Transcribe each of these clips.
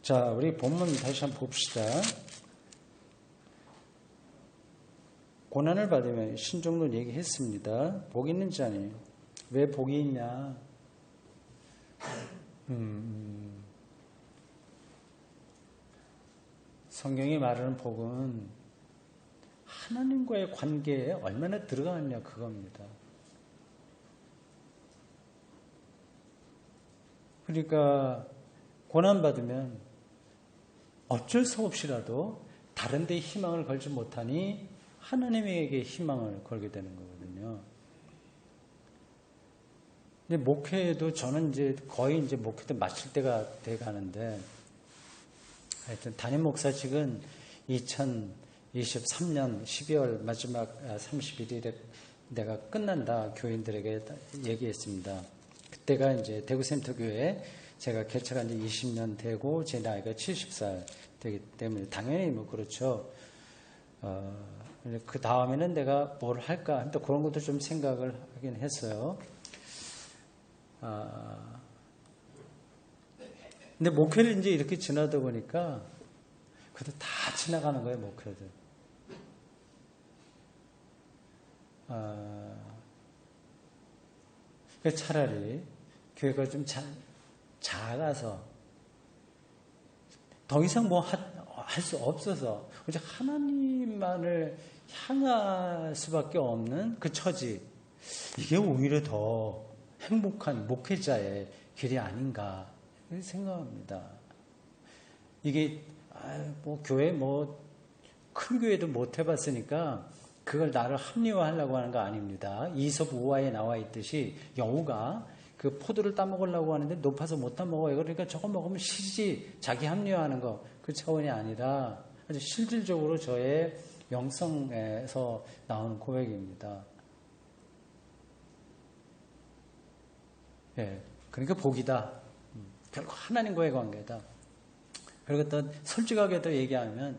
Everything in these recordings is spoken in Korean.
자, 우리 본문 다시 한번 봅시다. 고난을 받으면 신종론 얘기했습니다. 복이 있는 자니 왜 복이 있냐? 성경이 말하는 복은 하나님과의 관계에 얼마나 들어가느냐 그겁니다. 그러니까 고난받으면 어쩔 수 없이라도 다른 데 희망을 걸지 못하니 하나님에게 희망을 걸게 되는 거거든요. 근데 목회도 저는 이제 거의 이제 목회도 마칠 때가 돼 가는데 하여튼 담임 목사직은 2023년 12월 마지막 31일에 내가 끝난다 교인들에게 얘기했습니다. 그때가 이제 대구센터교회 제가 개척한 지 20년 되고 제 나이가 70살 되기 때문에 당연히 뭐 그렇죠. 그 다음에는 내가 뭘 할까 또 그런 것도 좀 생각을 하긴 했어요. 근데 목회를 이제 이렇게 지나다 보니까 그래도 다 지나가는 거예요, 목회들. 차라리 교회가 좀 작아서 더 이상 뭐 할 수 없어서 이제 하나님만을 향할 수밖에 없는 그 처지, 이게 오히려 더 행복한 목회자의 길이 아닌가 생각합니다. 이게 뭐 교회 큰 교회도 못 해봤으니까 그걸 나를 합리화하려고 하는 거 아닙니다. 이솝 우화에 나와 있듯이 여우가 그 포도를 따먹으려고 하는데 높아서 못 따먹어요. 그러니까 저거 먹으면 시지 자기 합리화하는 거 그 차원이 아니라 아주 실질적으로 저의 영성에서 나오는 고백입니다. 예, 그러니까 복이다. 결국 하나님과의 관계다. 그리고 또 솔직하게 또 얘기하면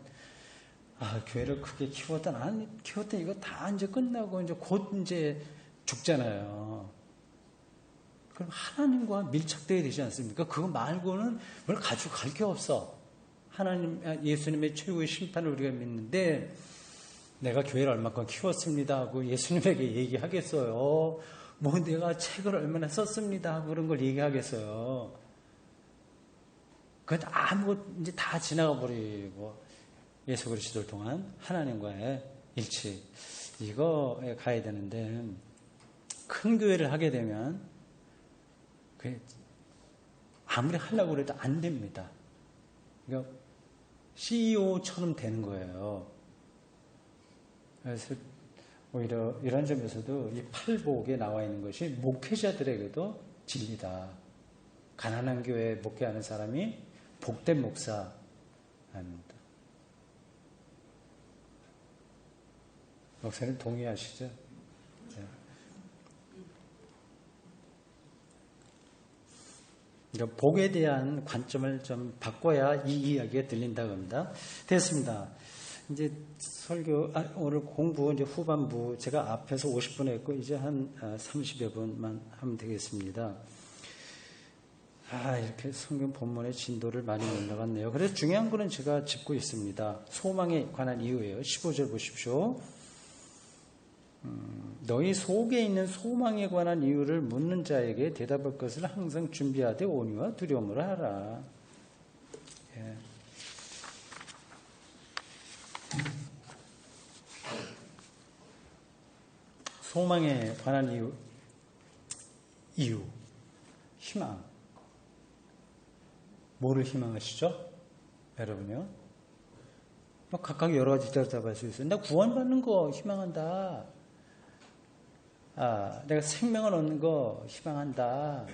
교회를 크게 키웠던 이거 다 이제 끝나고 이제 곧 이제 죽잖아요. 그럼 하나님과 밀착되어야 되지 않습니까? 그거 말고는 뭘 가지고 갈 게 없어. 예수님의 최후의 심판을 우리가 믿는데 내가 교회를 얼마큼 키웠습니다 하고 예수님에게 얘기하겠어요. 뭐 내가 책을 얼마나 썼습니다 하고 그런 걸 얘기하겠어요. 그건 아무것도 이제 다 지나가 버리고 예수 그리스도를 통한 하나님과의 일치, 이거에 가야 되는데 큰 교회를 하게 되면 아무리 하려고 해도 안 됩니다. 그러니까 CEO처럼 되는 거예요. 그래서 오히려 이런 점에서도 이 팔복에 나와 있는 것이 목회자들에게도 진리다. 가난한 교회에 목회하는 사람이 복된 목사 아닙니다. 목사님 동의하시죠? 네. 그러니까 복에 대한 관점을 좀 바꿔야 이 이야기가 들린다고 합니다. 됐습니다. 이제 설교, 오늘 공부 이제 후반부 제가 앞에서 50분 했고 이제 한 30여 분만 하면 되겠습니다. 이렇게 성경 본문의 진도를 많이 올라갔네요. 그래서 중요한 거는 제가 짚고 있습니다. 소망에 관한 이유예요. 15절 보십시오. 너희 속에 있는 소망에 관한 이유를 묻는 자에게 대답할 것을 항상 준비하되 온유와 두려움으로 하라. 예. 소망에 관한 이유, 희망. 뭐를 희망하시죠? 여러분요? 각각 여러 가지 대답할 수 있어요. 나 구원받는 거 희망한다. 내가 생명을 얻는 거 희망한다.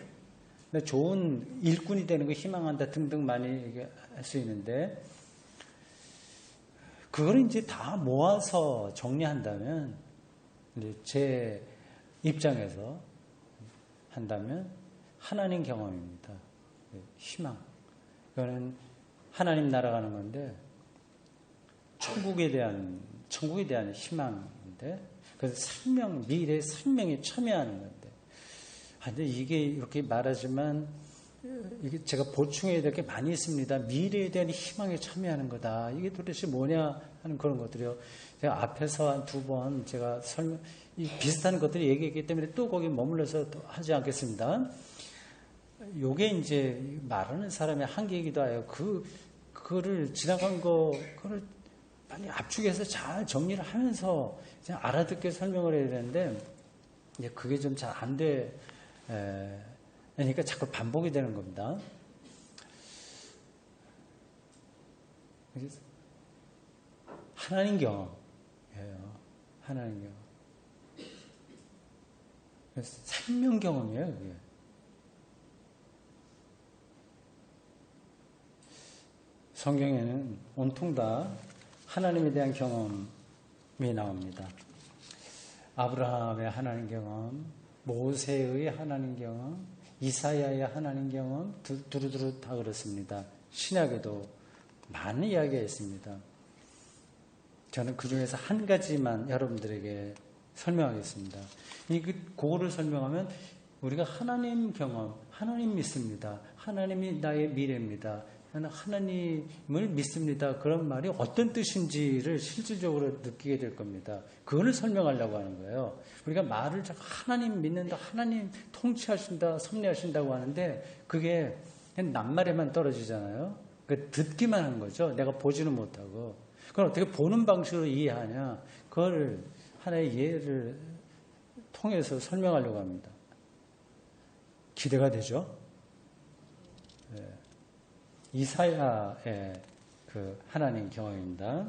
내가 좋은 일꾼이 되는 거 희망한다 등등 많이 할 수 있는데 그걸 이제 다 모아서 정리한다면 이제 제 입장에서 한다면 하나님 경험입니다. 희망. 이거는 하나님 날아가는 건데 천국에 대한 희망인데 그래서 미래의 생명에 참여하는 건데 근데 이게 이렇게 말하지만 이게 제가 보충해야 될 게 많이 있습니다. 미래에 대한 희망에 참여하는 거다. 이게 도대체 뭐냐 하는 그런 것들이요. 제가 앞에서 한 2번 제가 비슷한 것들을 얘기했기 때문에 또 거기 머물러서 하지 않겠습니다. 요게 이제 말하는 사람의 한계이기도 해요. 그거를 지나간 그거를 빨리 압축해서 잘 정리를 하면서 그냥 알아듣게 설명을 해야 되는데, 이제 그게 좀 잘 안 돼. 그러니까 자꾸 반복이 되는 겁니다. 하나님 경험이에요. 하나님 경험. 생명 경험이에요, 그게. 성경에는 온통 다 하나님에 대한 경험이 나옵니다. 아브라함의 하나님 경험, 모세의 하나님 경험, 이사야의 하나님 경험, 두루두루 다 그렇습니다. 신약에도 많은 이야기가 있습니다. 저는 그 중에서 한 가지만 여러분들에게 설명하겠습니다. 그거를 설명하면 우리가 하나님 경험, 하나님 믿습니다. 하나님이 나의 미래입니다. 나는 하나님을 믿습니다. 그런 말이 어떤 뜻인지를 실질적으로 느끼게 될 겁니다. 그걸 설명하려고 하는 거예요. 우리가 말을 자꾸 하나님 믿는다, 하나님 통치하신다, 섭리하신다고 하는데 그게 그냥 낱말에만 떨어지잖아요. 듣기만 한 거죠. 내가 보지는 못하고. 그걸 어떻게 보는 방식으로 이해하냐. 그걸 하나의 예를 통해서 설명하려고 합니다. 기대가 되죠? 네. 이사야의 그 하나님 경험입니다.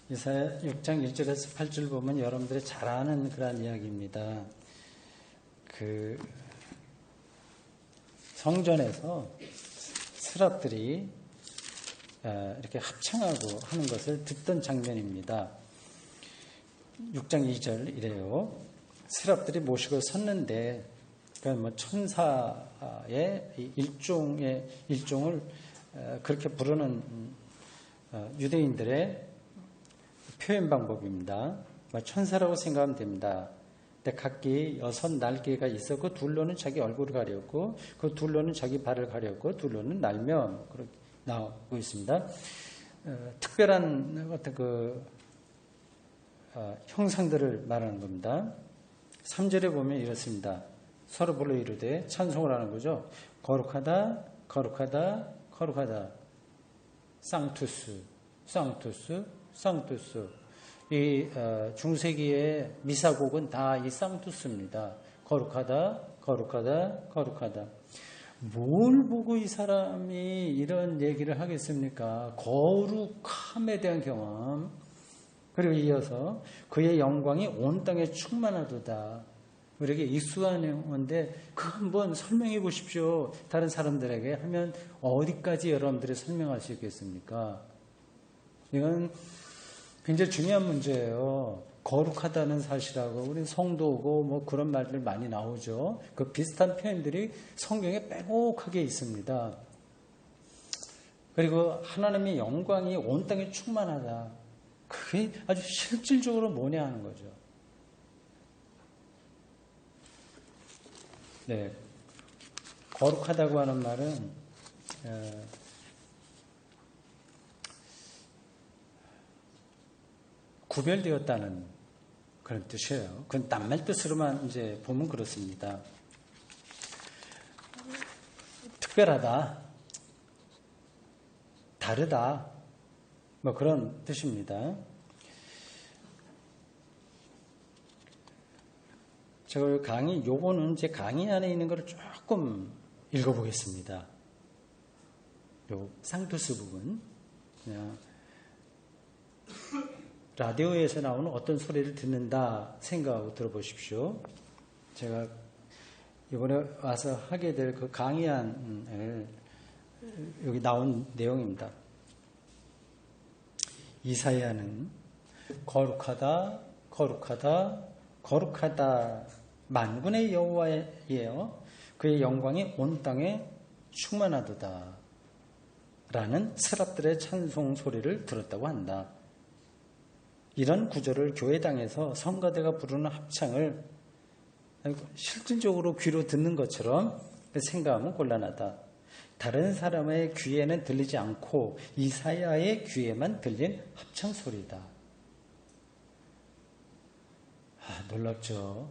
이사야 6장 1절에서 8절 보면 여러분들이 잘 아는 그런 이야기입니다. 그 성전에서 스랍들이 이렇게 합창하고 하는 것을 듣던 장면입니다. 6장 2절 이래요. 스랍들이 모시고 섰는데, 그러니까 뭐 천사의 일종을 그렇게 부르는 유대인들의 표현 방법입니다. 천사라고 생각하면 됩니다. 근데 각기 6 날개가 있어 그 둘로는 자기 얼굴을 가렸고, 그 둘로는 자기 발을 가렸고, 둘로는 날며 그렇게 나오고 있습니다. 특별한 어떤 형상들을 말하는 겁니다. 3절에 보면 이렇습니다. 서로 불러 이르되 찬송을 하는 거죠. 거룩하다, 거룩하다, 거룩하다. 상투스, 상투스, 상투스. 이 중세기의 미사곡은 다 이 상투스입니다. 거룩하다, 거룩하다, 거룩하다. 뭘 보고 이 사람이 이런 얘기를 하겠습니까? 거룩함에 대한 경험. 그리고 이어서 그의 영광이 온 땅에 충만하도다. 우리에게 익숙한 건데 그거 한번 설명해 보십시오. 다른 사람들에게 하면 어디까지 여러분들이 설명할 수 있겠습니까? 이건 굉장히 중요한 문제예요. 거룩하다는 사실하고 우리 성도고 뭐 그런 말들 많이 나오죠. 그 비슷한 표현들이 성경에 빼곡하게 있습니다. 그리고 하나님의 영광이 온 땅에 충만하다. 그게 아주 실질적으로 뭐냐 하는 거죠. 네, 거룩하다고 하는 말은 구별되었다는 그런 뜻이에요. 그건 낱말 뜻으로만 이제 보면 그렇습니다. 특별하다, 다르다, 뭐 그런 뜻입니다. 제가 요거는 제 강의 안에 있는 거를 조금 읽어보겠습니다. 요 상투스 부분. 그냥 라디오에서 나오는 어떤 소리를 듣는다 생각하고 들어보십시오. 제가 이번에 와서 하게 될 그 강의안을 여기 나온 내용입니다. 이사야는 거룩하다, 거룩하다, 거룩하다. 만군의 여호와예요. 그의 영광이 온 땅에 충만하도다. 라는 스랍들의 찬송 소리를 들었다고 한다. 이런 구절을 교회당에서 성가대가 부르는 합창을 실질적으로 귀로 듣는 것처럼 생각하면 곤란하다. 다른 사람의 귀에는 들리지 않고 이사야의 귀에만 들린 합창소리다. 놀랍죠.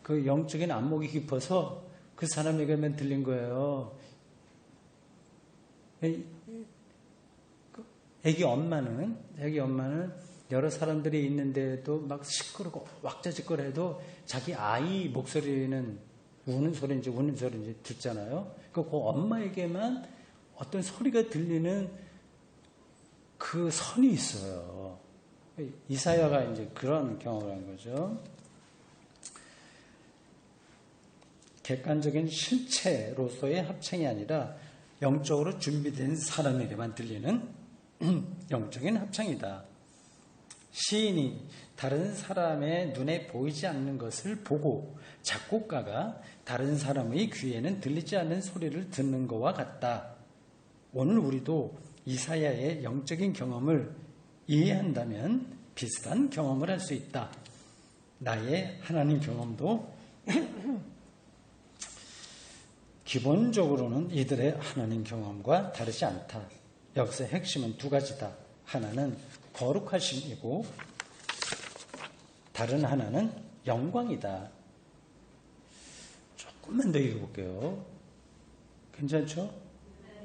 그 영적인 안목이 깊어서 그 사람에게만 들린 거예요. 애기 엄마는 여러 사람들이 있는데도 막 시끄럽고 왁자지껄해도 자기 아이 목소리는 우는 소리인지 듣잖아요. 그 엄마에게만 어떤 소리가 들리는 그 선이 있어요. 이사야가 이제 그런 경험을 한 거죠. 객관적인 실체로서의 합창이 아니라 영적으로 준비된 사람에게만 들리는 영적인 합창이다. 시인이 다른 사람의 눈에 보이지 않는 것을 보고 작곡가가 다른 사람의 귀에는 들리지 않는 소리를 듣는 것과 같다. 오늘 우리도 이사야의 영적인 경험을 이해한다면 비슷한 경험을 할 수 있다. 나의 하나님 경험도 기본적으로는 이들의 하나님 경험과 다르지 않다. 여기서 핵심은 두 가지다. 하나는 거룩하심이고 다른 하나는 영광이다. 조금만 더 읽어볼게요. 괜찮죠?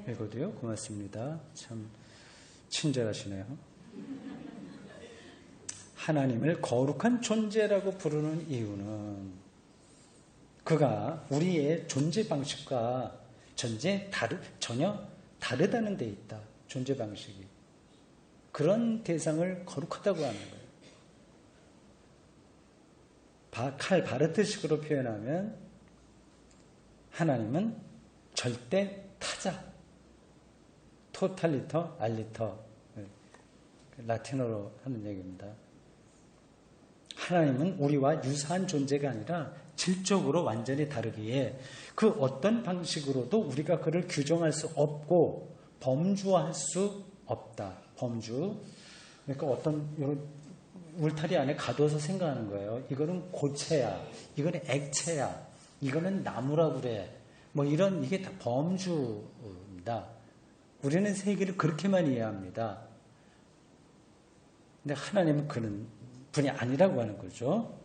읽어도요? 고맙습니다. 참 친절하시네요. 하나님을 거룩한 존재라고 부르는 이유는 그가 우리의 존재 방식과 전혀 다르다는 데 있다. 존재 방식이. 그런 대상을 거룩하다고 하는 거예요. 칼 바르트식으로 표현하면 하나님은 절대 타자, 토탈리터, 알리터, 라틴어로 하는 얘기입니다. 하나님은 우리와 유사한 존재가 아니라 질적으로 완전히 다르기에 그 어떤 방식으로도 우리가 그를 규정할 수 없고 범주화할 수 없다. 범주. 그러니까 어떤 이런 울타리 안에 가둬서 생각하는 거예요. 이거는 고체야. 이거는 액체야. 이거는 나무라고 그래. 뭐 이런 이게 다 범주입니다. 우리는 세계를 그렇게만 이해합니다. 근데 하나님은 그런 분이 아니라고 하는 거죠.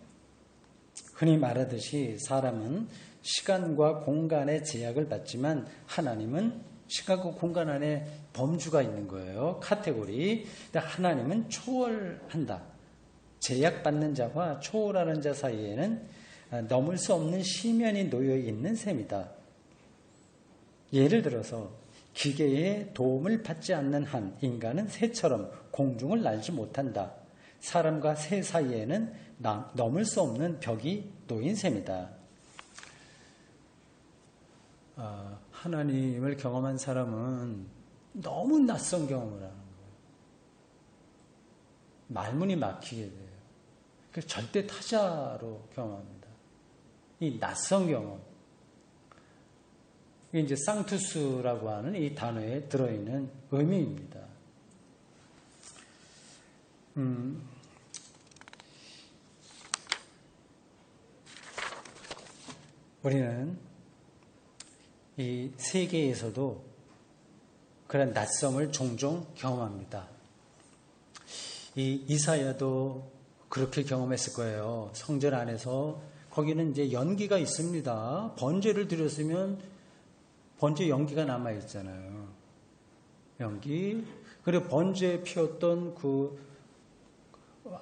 흔히 말하듯이 사람은 시간과 공간의 제약을 받지만 하나님은 시간과 공간 안에 범주가 있는 거예요. 카테고리. 근데 하나님은 초월한다. 제약받는 자와 초월하는 자 사이에는 넘을 수 없는 시면이 놓여 있는 셈이다. 예를 들어서 기계의 도움을 받지 않는 한 인간은 새처럼 공중을 날지 못한다. 사람과 새 사이에는 넘을 수 없는 벽이 놓인 셈이다. 하나님을 경험한 사람은 너무 낯선 경험을 하는 거예요. 말문이 막히게 돼요. 그래서 절대 타자로 경험합니다. 이 낯선 경험. 이게 이제 상투스라고 하는 이 단어에 들어있는 의미입니다. 우리는 이 세계에서도 그런 낯섦을 종종 경험합니다. 이 이사야도 그렇게 경험했을 거예요. 성전 안에서 거기는 이제 연기가 있습니다. 번제를 드렸으면 번제 연기가 남아 있잖아요. 연기. 그리고 번제에 피웠던 그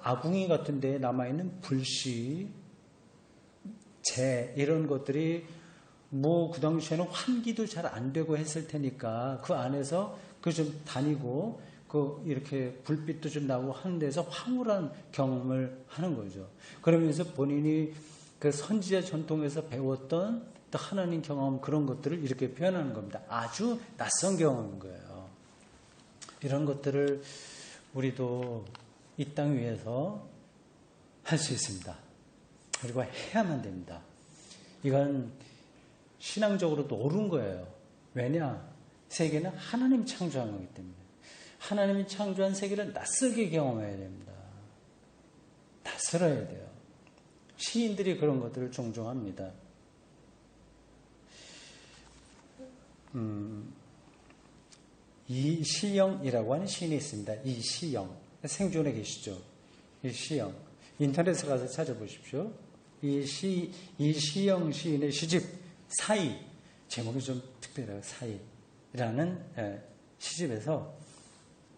아궁이 같은 데에 남아 있는 불씨, 재 이런 것들이 그 당시에는 환기도 잘 안 되고 했을 테니까 그 안에서 그 좀 다니고 그 이렇게 불빛도 좀 나고 하는 데서 황홀한 경험을 하는 거죠. 그러면서 본인이 그 선지자 전통에서 배웠던 또 하나님 경험 그런 것들을 이렇게 표현하는 겁니다. 아주 낯선 경험인 거예요. 이런 것들을 우리도 이 땅 위에서 할 수 있습니다. 그리고 해야만 됩니다. 이건 신앙적으로도 옳은 거예요. 왜냐? 세계는 하나님 창조한 거기 때문에. 하나님이 창조한 세계를 낯설게 경험해야 됩니다. 낯설어야 돼요. 시인들이 그런 것들을 종종 합니다. 이시영이라고 하는 시인이 있습니다. 이시영. 생존에 계시죠. 이시영. 인터넷에 가서 찾아보십시오. 이시영 시인의 시집 사이. 제목이 좀 특별해요. 사이라는 시집에서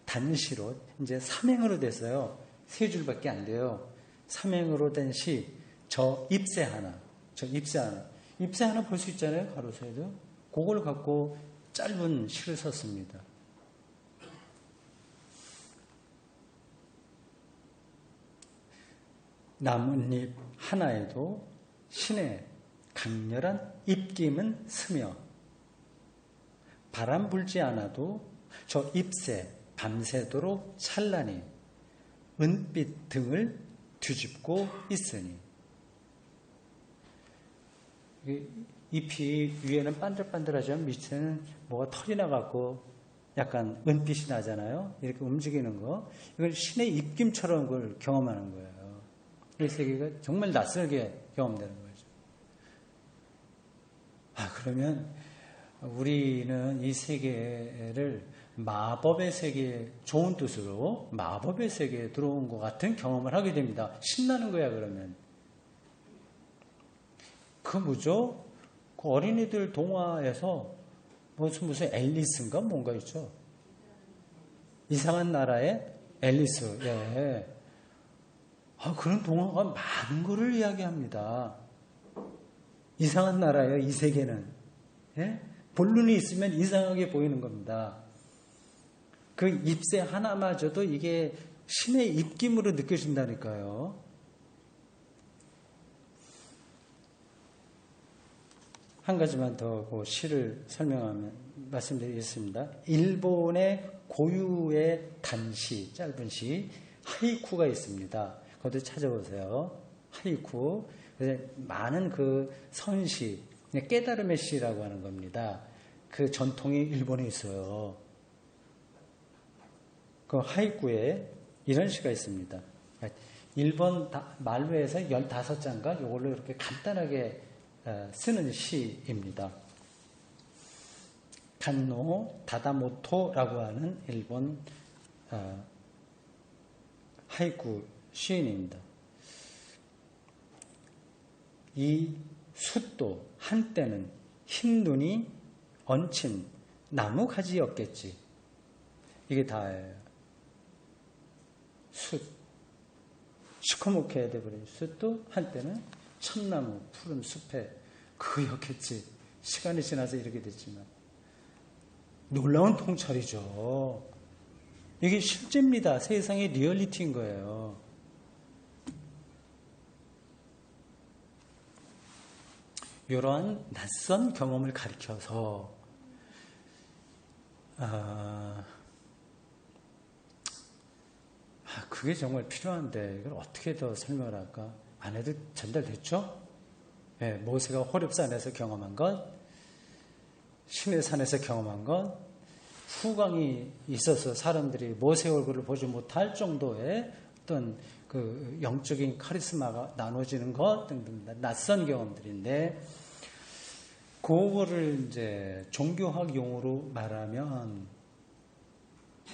단시로 이제 삼행으로 됐어요. 세 줄밖에 안 돼요. 삼행으로 된 시. 저 잎새 하나. 잎새 하나 볼 수 있잖아요. 가로세도. 그걸 갖고 짧은 시를 썼습니다. 나뭇잎 하나에도 신의 강렬한 입김은 스며 바람 불지 않아도 저 잎새 밤새도록 찬란히 은빛 등을 뒤집고 있으니 잎이 위에는 반들반들하지만 밑에는 뭐가 털이 나갖고 약간 은빛이 나잖아요. 이렇게 움직이는 거. 이걸 신의 입김처럼 그걸 경험하는 거예요. 이 세계가 정말 낯설게 경험되는 거죠. 그러면 우리는 이 세계를 마법의 세계, 좋은 뜻으로 마법의 세계에 들어온 것 같은 경험을 하게 됩니다. 신나는 거야, 그러면. 그 뭐죠? 그 어린이들 동화에서 무슨 앨리스인가 뭔가 있죠? 이상한 나라의 앨리스. 예. 그런 동화가 많은 거를 이야기합니다. 이상한 나라예요, 이 세계는. 예? 본론이 있으면 이상하게 보이는 겁니다. 그 잎새 하나마저도 이게 신의 입김으로 느껴진다니까요. 한 가지만 더 그 시를 설명하면 말씀드리겠습니다. 일본의 고유의 단시, 짧은 시, 하이쿠가 있습니다. 그것도 찾아보세요. 하이쿠. 많은 그 선시, 깨달음의 시라고 하는 겁니다. 그 전통이 일본에 있어요. 그 하이쿠에 이런 시가 있습니다. 일본 말로해서 15장가 이걸로 이렇게 간단하게 쓰는 시입니다. 간노 다다모토라고 하는 일본 하이쿠 시인입니다. 이 숫도 한때는 흰 눈이 얹힌 나무 가지였겠지. 이게 다예요. 숫. 시커멓게 돼버린 숫도 한때는 참나무 푸른 숲에 그였겠지. 시간이 지나서 이렇게 됐지만 놀라운 통찰이죠. 이게 실제입니다. 세상의 리얼리티인 거예요. 이러한 낯선 경험을 가리켜서 그게 정말 필요한데 이걸 어떻게 더 설명을 할까? 안 해도 전달됐죠? 네, 모세가 호렙산에서 경험한 것, 시내산에서 경험한 것, 후광이 있어서 사람들이 모세 얼굴을 보지 못할 정도의 어떤 그 영적인 카리스마가 나눠지는 것 등등 낯선 경험들인데, 그거를 이제 종교학 용어로 말하면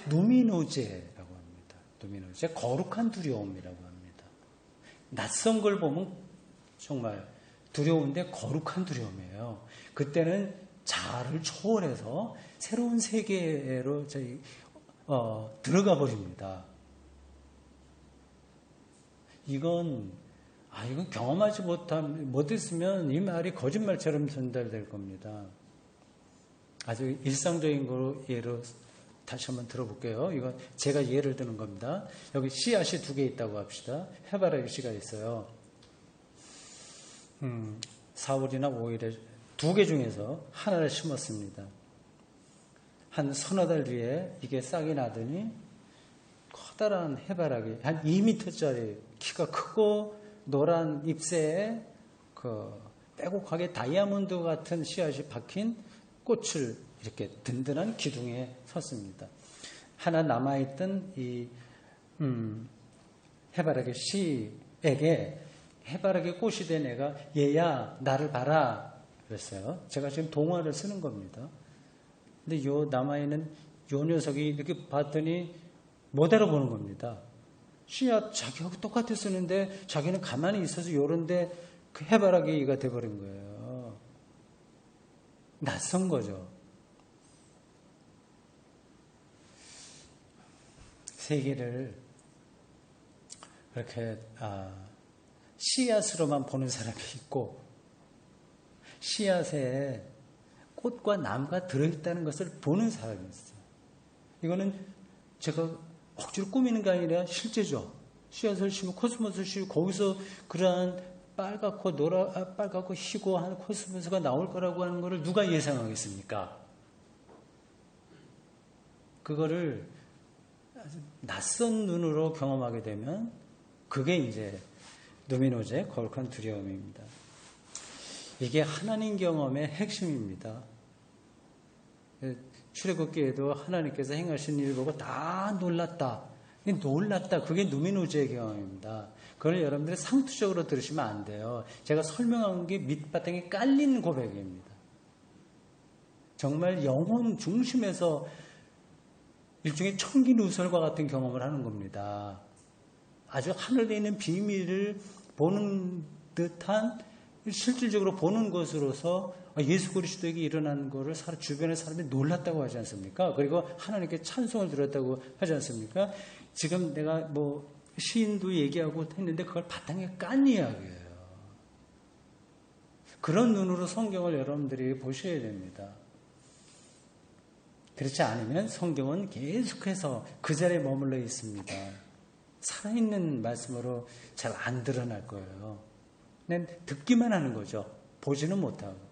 누미노제라고 합니다. 누미노제, 거룩한 두려움이라고 합니다. 낯선 걸 보면 정말 두려운데 거룩한 두려움이에요. 그때는 자아를 초월해서 새로운 세계로 들어가 버립니다. 이건 경험하지 못했으면 이 말이 거짓말처럼 전달될 겁니다. 아주 일상적인 거로 예로 다시 한번 들어볼게요. 이건 제가 예를 드는 겁니다. 여기 씨앗이 2개 있다고 합시다. 해바라기 씨가 있어요. 4월이나 5일에 2개 중에서 하나를 심었습니다. 한 서너 달 뒤에 이게 싹이 나더니 커다란 해바라기, 한 2m짜리 키가 크고 노란 잎새에 빼곡하게 다이아몬드 같은 씨앗이 박힌 꽃을 이렇게 든든한 기둥에 섰습니다. 하나 남아있던 이 해바라기 씨에게 해바라기 꽃이 된 애가 얘야 나를 봐라 그랬어요. 제가 지금 동화를 쓰는 겁니다. 근데 요 남아있는 요 녀석이 이렇게 봤더니 못 알아보는 겁니다. 씨앗 자기하고 똑같이 쓰는데 자기는 가만히 있어서 요런데 그 해바라기가 돼버린 거예요. 낯선 거죠. 세계를 그렇게 씨앗으로만 보는 사람이 있고 씨앗에 꽃과 나무가 들어있다는 것을 보는 사람이 있어요. 이거는 제가 억지로 꾸미는 게 아니라 실제죠. 씨앗을 심고 코스모스를 심고 거기서 그러한 빨갛고 희고 한 코스모스가 나올 거라고 하는 것을 누가 예상하겠습니까? 그거를 아주 낯선 눈으로 경험하게 되면 그게 이제 누미노제의 거룩한 두려움입니다. 이게 하나님 경험의 핵심입니다. 출애굽기에도 하나님께서 행하신 일을 보고 다 놀랐다. 그게 누미노제의 경험입니다. 그걸 여러분들이 상투적으로 들으시면 안 돼요. 제가 설명한 게 밑바탕에 깔린 고백입니다. 정말 영혼 중심에서 일종의 청기 누설과 같은 경험을 하는 겁니다. 아주 하늘에 있는 비밀을 보는 듯한 실질적으로 보는 것으로서 예수 그리스도에게 일어난 것을 주변의 사람들이 놀랐다고 하지 않습니까? 그리고 하나님께 찬송을 드렸다고 하지 않습니까? 지금 내가 시인도 얘기하고 했는데 그걸 바탕에 깐 이야기예요. 그런 눈으로 성경을 여러분들이 보셔야 됩니다. 그렇지 않으면 성경은 계속해서 그 자리에 머물러 있습니다. 살아있는 말씀으로 잘 안 드러날 거예요. 그냥 듣기만 하는 거죠. 보지는 못하고.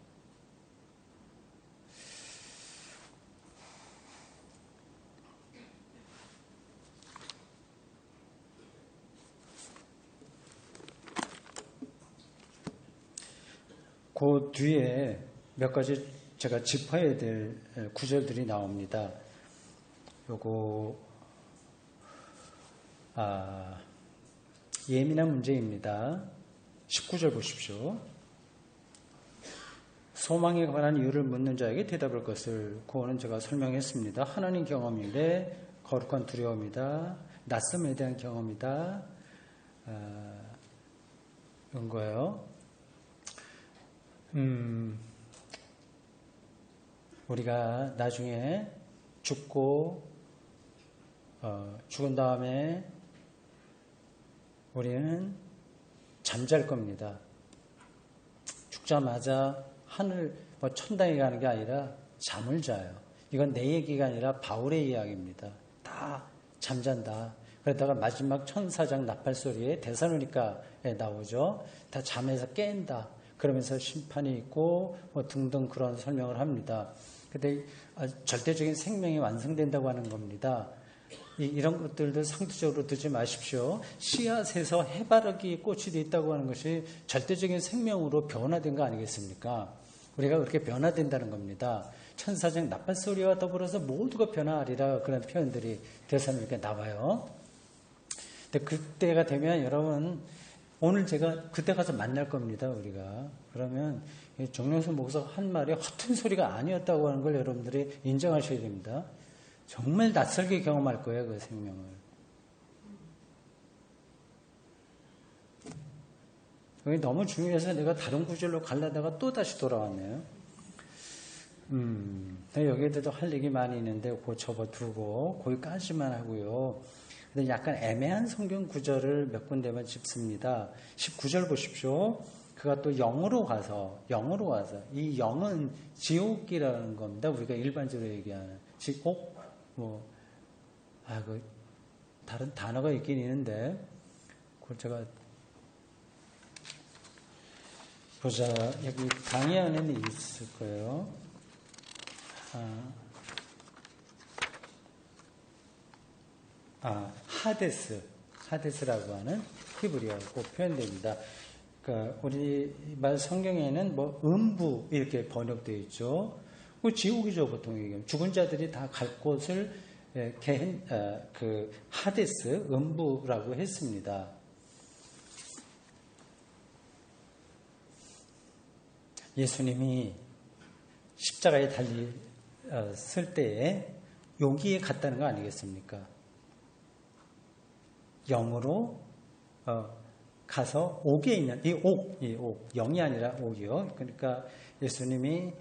그 뒤에 몇 가지 제가 짚어야 될 구절들이 나옵니다. 요거 예민한 문제입니다. 19절 보십시오. 소망에 관한 이유를 묻는 자에게 대답할 것을 그거는 제가 설명했습니다. 하나님 경험인데 거룩한 두려움이다. 낯섦에 대한 경험이다. 이런 거예요. 우리가 나중에 죽고 죽은 다음에 우리는 잠잘 겁니다. 죽자마자 하늘 천당에 가는 게 아니라 잠을 자요. 이건 내 얘기가 아니라 바울의 이야기입니다. 다 잠잔다. 그러다가 마지막 천사장 나팔 소리에 데살로니가에 나오죠. 다 잠에서 깬다. 그러면서 심판이 있고 등등 그런 설명을 합니다. 근데 절대적인 생명이 완성된다고 하는 겁니다. 이런 것들도 상투적으로 듣지 마십시오. 씨앗에서 해바라기 꽃이 있다고 하는 것이 절대적인 생명으로 변화된 거 아니겠습니까? 우리가 그렇게 변화된다는 겁니다. 천사장 나팔 소리와 더불어서 모두가 변화하리라 그런 표현들이 데살로니가에 나와요. 근데 그때가 되면 여러분 오늘 제가 그때 가서 만날 겁니다. 우리가 그러면 정영수 목사가 한 말이 허튼 소리가 아니었다고 하는 걸 여러분들이 인정하셔야 됩니다. 정말 낯설게 경험할 거예요. 그 생명을. 그게 너무 중요해서 내가 다른 구절로 가려다가 또 다시 돌아왔네요. 여기에도 할 얘기 많이 있는데 그 접어두고 거기까지만 하고요. 근데 약간 애매한 성경 구절을 몇 군데만 짚습니다. 19절 보십시오. 그가 또 영으로 가서 이 영은 지옥이라는 겁니다. 우리가 일반적으로 얘기하는 지옥 다른 단어가 있긴 있는데 그걸 제가 보자. 여기 강의 안에는 있을 거예요. 하데스라고 하는 히브리어고 표현됩니다. 그러니까 우리말 성경에는 음부 이렇게 번역되어 있죠. 지옥이죠, 보통 얘기하면. 죽은 자들이 다 갈 곳을 하데스, 음부라고 했습니다. 예수님이 십자가에 쓸 때에 여기에 갔다는 거 아니겠습니까? 영으로 가서 옥에 있는 이 옥, 영이 아니라 옥이요. 그러니까 예수님이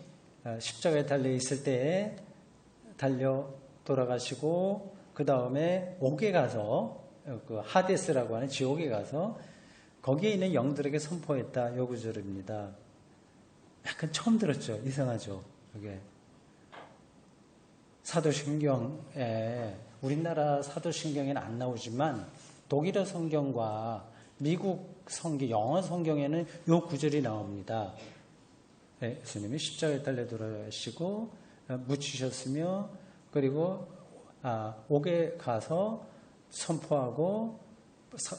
십자가에 달려 있을 때에 달려 돌아가시고 그 다음에 옥에 가서 그 하데스라고 하는 지옥에 가서 거기에 있는 영들에게 선포했다. 요 구절입니다. 약간 처음 들었죠. 이상하죠. 이게 사도신경에 우리나라 사도신경에는 안 나오지만 독일어 성경과 미국 성경, 영어 성경에는 요 구절이 나옵니다. 예수님이 십자가에 달려 돌아가시고 묻히셨으며 그리고 옥에 가서 선포하고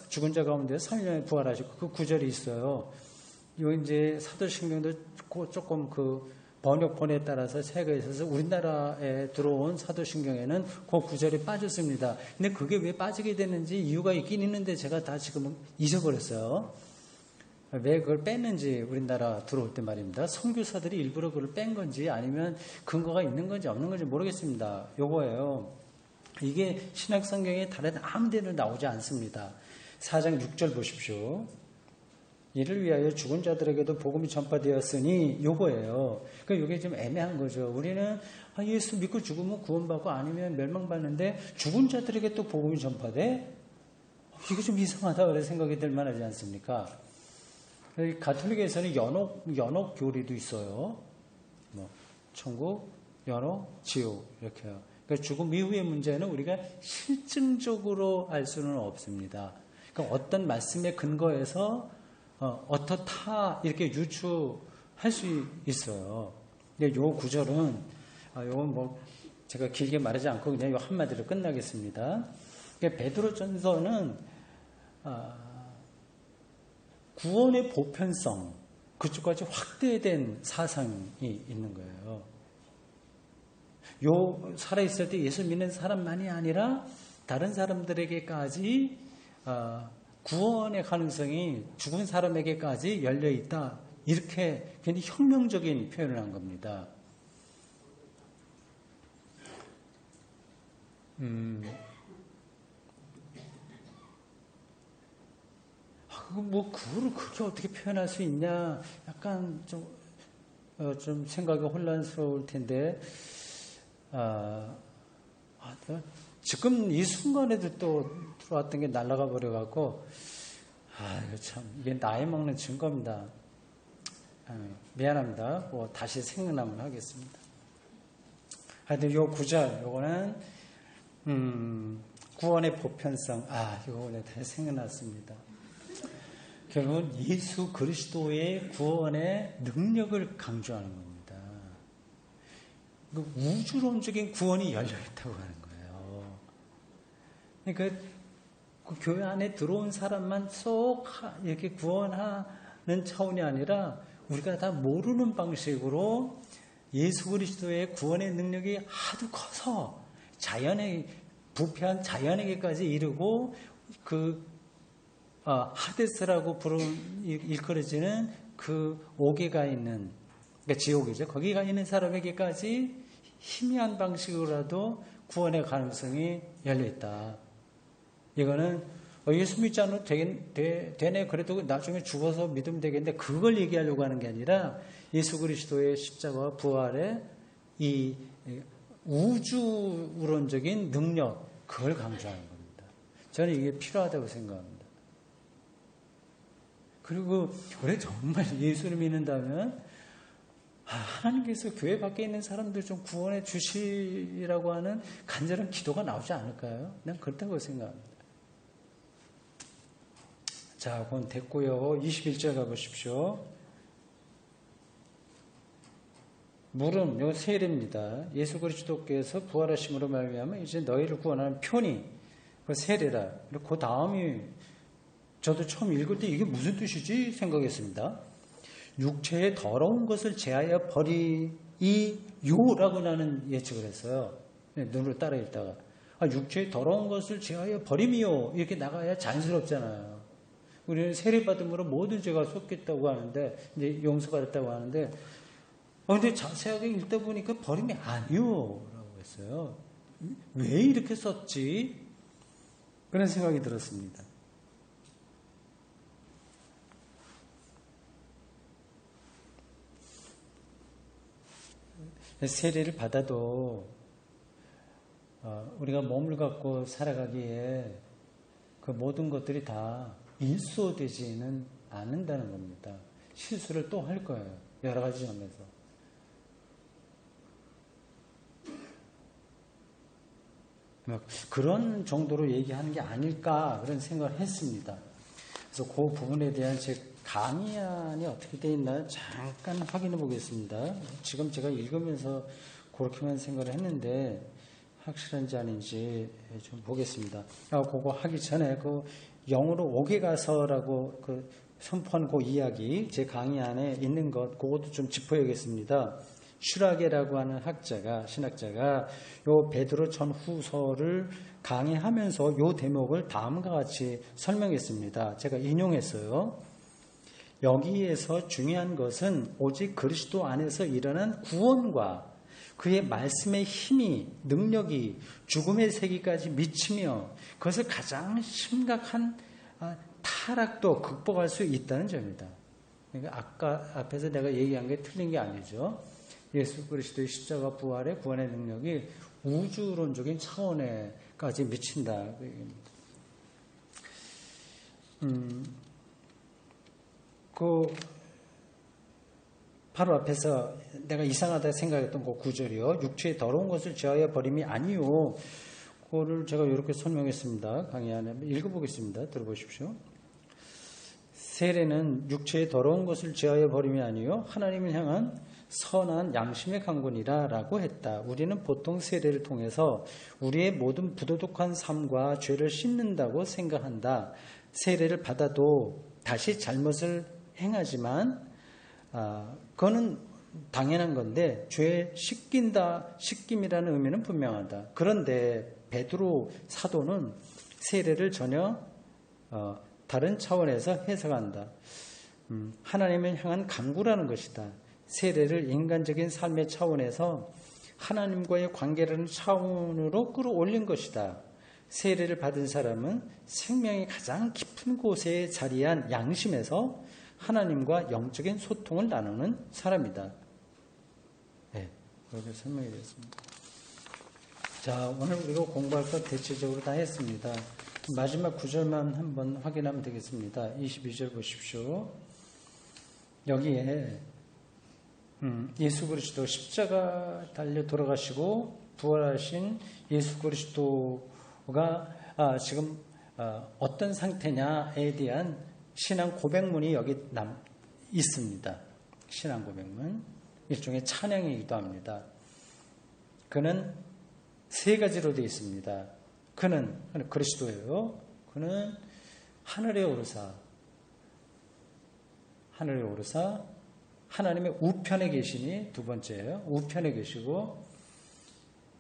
죽은 자 가운데 3일 만에 부활하시고 그 구절이 있어요. 요 이제 사도신경도 조금 그 번역본에 따라서 차이가 있어서 우리나라에 들어온 사도신경에는 그 구절이 빠졌습니다. 근데 그게 왜 빠지게 되는지 이유가 있긴 있는데 제가 다 지금 잊어버렸어요. 왜 그걸 뺐는지 우리나라 들어올 때 말입니다. 선교사들이 일부러 그걸 뺀 건지 아니면 근거가 있는 건지 없는 건지 모르겠습니다. 요거예요. 이게 신약성경에 다른 아무 데도 나오지 않습니다. 4장 6절 보십시오. 이를 위하여 죽은 자들에게도 복음이 전파되었으니 요거예요. 그러니까 이게 좀 애매한 거죠. 우리는 예수 믿고 죽으면 구원받고 아니면 멸망받는데 죽은 자들에게 또 복음이 전파돼? 이게 좀 이상하다 그래 생각이 들 만하지 않습니까? 가톨릭에서는 연옥 교리도 있어요. 뭐 천국, 연옥, 지옥 이렇게요. 그러니까 죽음 이후의 문제는 우리가 실증적으로 알 수는 없습니다. 그러니까 어떤 말씀의 근거에서 어떻다 이렇게 유추할 수 있어요. 근데 요 구절은 요건 뭐 제가 길게 말하지 않고 그냥 요 한마디로 끝나겠습니다. 그러니까 베드로전서는 구원의 보편성 그쪽까지 확대된 사상이 있는 거예요. 요 살아있을 때 예수 믿는 사람만이 아니라 다른 사람들에게까지 구원의 가능성이 죽은 사람에게까지 열려있다. 이렇게 굉장히 혁명적인 표현을 한 겁니다. 뭐 그거를 그렇게 어떻게 표현할 수 있냐? 약간 좀 생각이 혼란스러울 텐데 지금 이 순간에도 또 들어왔던 게 날아가 버려갖고 이거 참 이게 나이 먹는 증거입니다. 미안합니다. 뭐 다시 생각나면 하겠습니다. 하여튼 요 구절 요거는 구원의 보편성 이거 오늘 다시 생각났습니다. 결국은 예수 그리스도의 구원의 능력을 강조하는 겁니다. 그 우주론적인 구원이 열려있다고 하는 거예요. 그러니까 그 교회 안에 들어온 사람만 쏙 이렇게 구원하는 차원이 아니라 우리가 다 모르는 방식으로 예수 그리스도의 구원의 능력이 하도 커서 부패한 자연에게까지 이르고 그 하데스라고 일컬어지는 그 옥에가 있는 그러니까 지옥이죠. 거기가 있는 사람에게까지 희미한 방식으로라도 구원의 가능성이 열려있다. 이거는 예수 믿지 않아도 되네. 그래도 나중에 죽어서 믿으면 되겠는데 그걸 얘기하려고 하는 게 아니라 예수 그리스도의 십자가와 부활의 이 우주론적인 능력 그걸 강조하는 겁니다. 저는 이게 필요하다고 생각합니다. 그리고 우리 정말 예수를 믿는다면 하나님께서 교회 밖에 있는 사람들 좀 구원해 주시라고 하는 간절한 기도가 나오지 않을까요? 난 그렇다고 생각합니다. 자, 그건 됐고요. 21절 가보십시오. 물음, 이거 세례입니다. 예수 그리스도께서 부활하심으로 말미암아 이제 너희를 구원하는 편이 그 세례라. 그 다음이 저도 처음 읽을 때 이게 무슨 뜻이지 생각했습니다. 육체의 더러운 것을 제하여 버리이요라고 나는 예측을 했어요. 눈으로 따라 읽다가 육체의 더러운 것을 제하여 버림이요 이렇게 나가야 자연스럽잖아요. 우리는 세례받음으로 모든 죄가 쏟겠다고 하는데 이제 용서받았다고 하는데 근데 자세하게 읽다 보니까 버림이 아니요 라고 했어요. 왜 이렇게 썼지? 그런 생각이 들었습니다. 세례를 받아도 우리가 몸을 갖고 살아가기에 그 모든 것들이 다 일소되지는 않는다는 겁니다. 실수를 또 할 거예요. 여러 가지 점에서. 그런 정도로 얘기하는 게 아닐까 그런 생각을 했습니다. 그래서 그 부분에 대한 제 강의안이 어떻게 되어 있나 잠깐 확인해 보겠습니다. 지금 제가 읽으면서 그렇게만 생각을 했는데 확실한지 아닌지 좀 보겠습니다. 그거 하기 전에 그 영으로 옥에 가서라고 그 선포한 그 이야기 제 강의 안에 있는 것 그것도 좀 짚어야겠습니다. 슈라게라고 하는 학자가 신학자가 요 베드로 전후서를 강의하면서 요 대목을 다음과 같이 설명했습니다. 제가 인용했어요. 여기에서 중요한 것은 오직 그리스도 안에서 일어난 구원과 그의 말씀의 힘이 능력이 죽음의 세기까지 미치며 그것을 가장 심각한 타락도 극복할 수 있다는 점입니다. 그러니까 아까 앞에서 내가 얘기한 게 틀린 게 아니죠. 예수 그리스도의 십자가 부활의 구원의 능력이 우주론적인 차원에까지 미친다. 바로 앞에서 내가 이상하다 생각했던 그 구절이요. 육체의 더러운 것을 제하여 버림이 아니요. 그거를 제가 이렇게 설명했습니다. 강의 안에 읽어보겠습니다. 들어보십시오. 세례는 육체의 더러운 것을 제하여 버림이 아니요. 하나님을 향한 선한 양심의 강군이라 라고 했다. 우리는 보통 세례를 통해서 우리의 모든 부도덕한 삶과 죄를 씻는다고 생각한다. 세례를 받아도 다시 잘못을 행하지만 그거는 당연한 건데 죄 씻김이라는 의미는 분명하다. 그런데 베드로 사도는 세례를 전혀 다른 차원에서 해석한다. 하나님을 향한 간구라는 것이다. 세례를 인간적인 삶의 차원에서 하나님과의 관계라는 차원으로 끌어올린 것이다. 세례를 받은 사람은 생명이 가장 깊은 곳에 자리한 양심에서 하나님과 영적인 소통을 나누는 사람이다. 네, 그렇게 설명이 됐습니다. 자, 오늘 우리가 공부할 것 대체적으로 다 했습니다. 마지막 구절만 한번 확인하면 되겠습니다. 22절 보십시오. 여기에 예수 그리스도 십자가 달려 돌아가시고 부활하신 예수 그리스도가 지금 어떤 상태냐에 대한 신앙 고백문이 여기 있습니다. 신앙 고백문. 일종의 찬양이기도 합니다. 그는 세 가지로 되어 있습니다. 그는 그리스도예요. 그는 하늘에 오르사 하나님의 우편에 계시니 두 번째예요. 우편에 계시고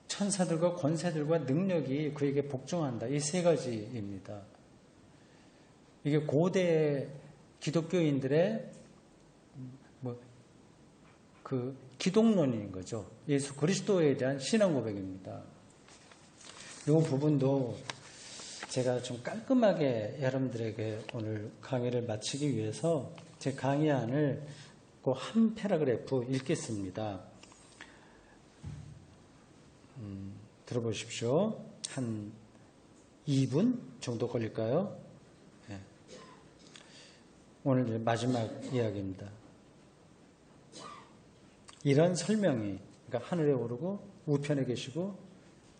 천사들과 권세들과 능력이 그에게 복종한다. 이 세 가지입니다. 이게 고대 기독교인들의 그 기독론인 거죠. 예수 그리스도에 대한 신앙 고백입니다. 이 부분도 제가 좀 깔끔하게 여러분들에게 오늘 강의를 마치기 위해서 제 강의안을 그 한 패러그래프 읽겠습니다. 들어보십시오. 한 2분 정도 걸릴까요? 네. 오늘 마지막 이야기입니다. 이런 설명이 그러니까 하늘에 오르고 우편에 계시고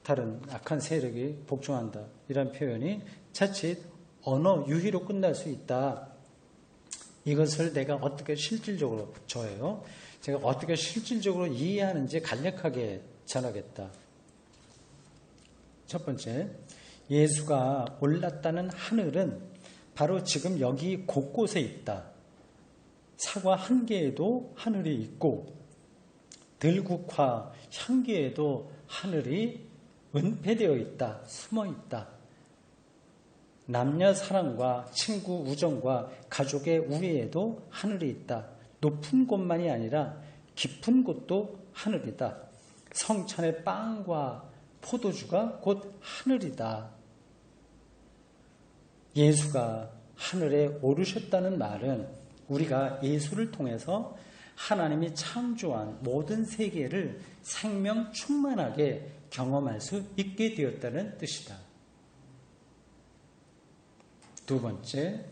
다른 악한 세력이 복종한다. 이런 표현이 자칫 언어 유희로 끝날 수 있다. 이것을 내가 어떻게 실질적으로 제가 어떻게 실질적으로 이해하는지 간략하게 전하겠다. 첫 번째, 예수가 올랐다는 하늘은 바로 지금 여기 곳곳에 있다. 사과 한 개에도 하늘이 있고 들국화 한 개에도 하늘이 은폐되어 있다. 숨어 있다. 남녀 사랑과 친구 우정과 가족의 우애에도 하늘이 있다. 높은 곳만이 아니라 깊은 곳도 하늘이다. 성찬의 빵과 포도주가 곧 하늘이다. 예수가 하늘에 오르셨다는 말은 우리가 예수를 통해서 하나님이 창조한 모든 세계를 생명 충만하게 경험할 수 있게 되었다는 뜻이다. 두 번째,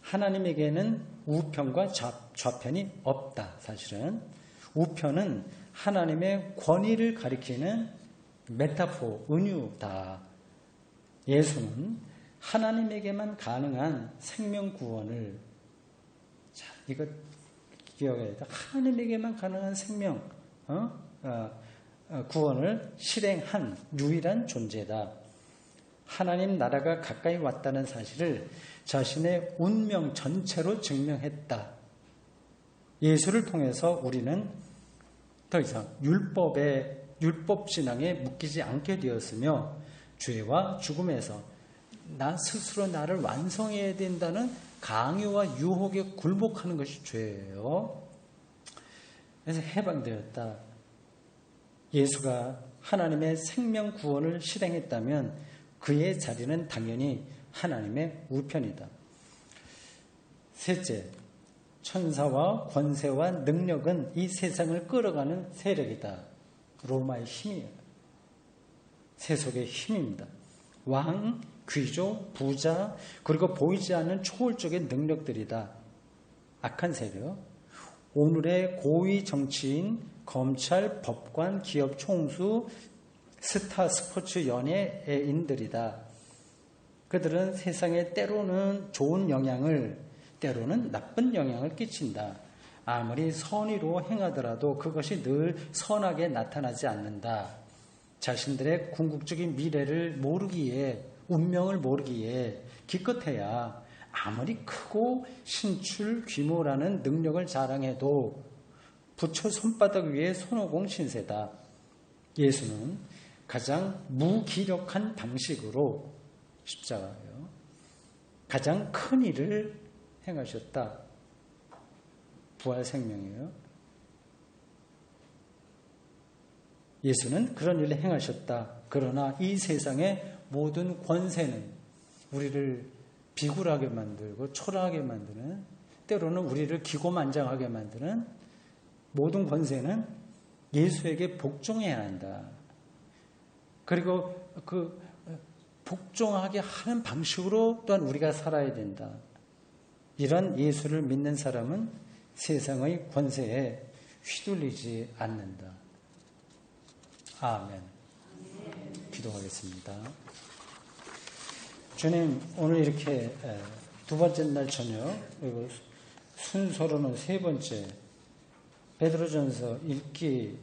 하나님에게는 우편과 좌편이 없다. 사실은 우편은 하나님의 권위를 가리키는 메타포, 은유다. 예수는 하나님에게만 가능한 생명 구원을, 자, 이거 기억해야 돼. 하나님에게만 가능한 생명 구원을 실행한 유일한 존재다. 하나님 나라가 가까이 왔다는 사실을 자신의 운명 전체로 증명했다. 예수를 통해서 우리는 더 이상 율법 신앙에 묶이지 않게 되었으며 죄와 죽음에서 나 스스로 나를 완성해야 된다는 강요와 유혹에 굴복하는 것이 죄예요. 그래서 해방되었다. 예수가 하나님의 생명 구원을 실행했다면 그의 자리는 당연히 하나님의 우편이다. 셋째, 천사와 권세와 능력은 이 세상을 끌어가는 세력이다. 로마의 힘이에요. 세속의 힘입니다. 왕, 귀족, 부자, 그리고 보이지 않는 초월적인 능력들이다. 악한 세력. 오늘의 고위 정치인, 검찰, 법관, 기업 총수, 스타, 스포츠, 연예인들이다. 그들은 세상에 때로는 좋은 영향을, 때로는 나쁜 영향을 끼친다. 아무리 선의로 행하더라도 그것이 늘 선하게 나타나지 않는다. 자신들의 궁극적인 미래를 모르기에, 운명을 모르기에 기껏해야 아무리 크고 신출 귀모라는 능력을 자랑해도 부처 손바닥 위에 손오공 신세다. 예수는 가장 무기력한 방식으로 십자가요, 가장 큰 일을 행하셨다. 부활 생명이에요. 예수는 그런 일을 행하셨다. 그러나 이 세상의 모든 권세는 우리를 비굴하게 만들고 초라하게 만드는, 때로는 우리를 기고만장하게 만드는 모든 권세는 예수에게 복종해야 한다. 그리고 그 복종하게 하는 방식으로 또한 우리가 살아야 된다. 이런 예수를 믿는 사람은 세상의 권세에 휘둘리지 않는다. 아멘. 기도하겠습니다. 주님, 오늘 이렇게 두 번째 날 저녁, 그리고 순서로는 세 번째 베드로전서 읽기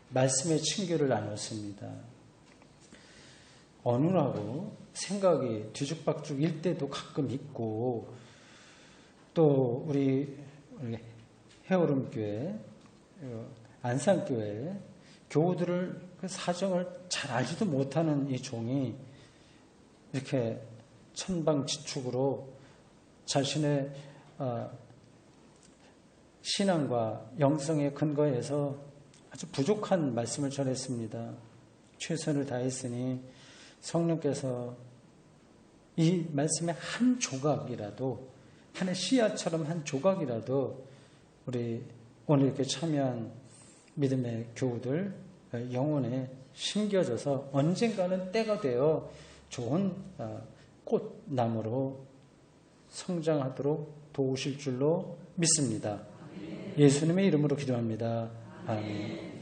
말씀의 친교를 나눴습니다. 어눌하고 생각이 뒤죽박죽일 때도 가끔 있고, 또 우리 해오름교회, 안산교회 교우들을 그 사정을 잘 알지도 못하는 이 종이 이렇게 천방지축으로 자신의 신앙과 영성의 근거에서 아주 부족한 말씀을 전했습니다. 최선을 다했으니 성령께서 이 말씀의 한 조각이라도, 하나의 씨앗처럼 한 조각이라도 우리 오늘 이렇게 참여한 믿음의 교우들 영혼에 심겨져서 언젠가는 때가 되어 좋은 꽃나무로 성장하도록 도우실 줄로 믿습니다. 예수님의 이름으로 기도합니다. 아멘.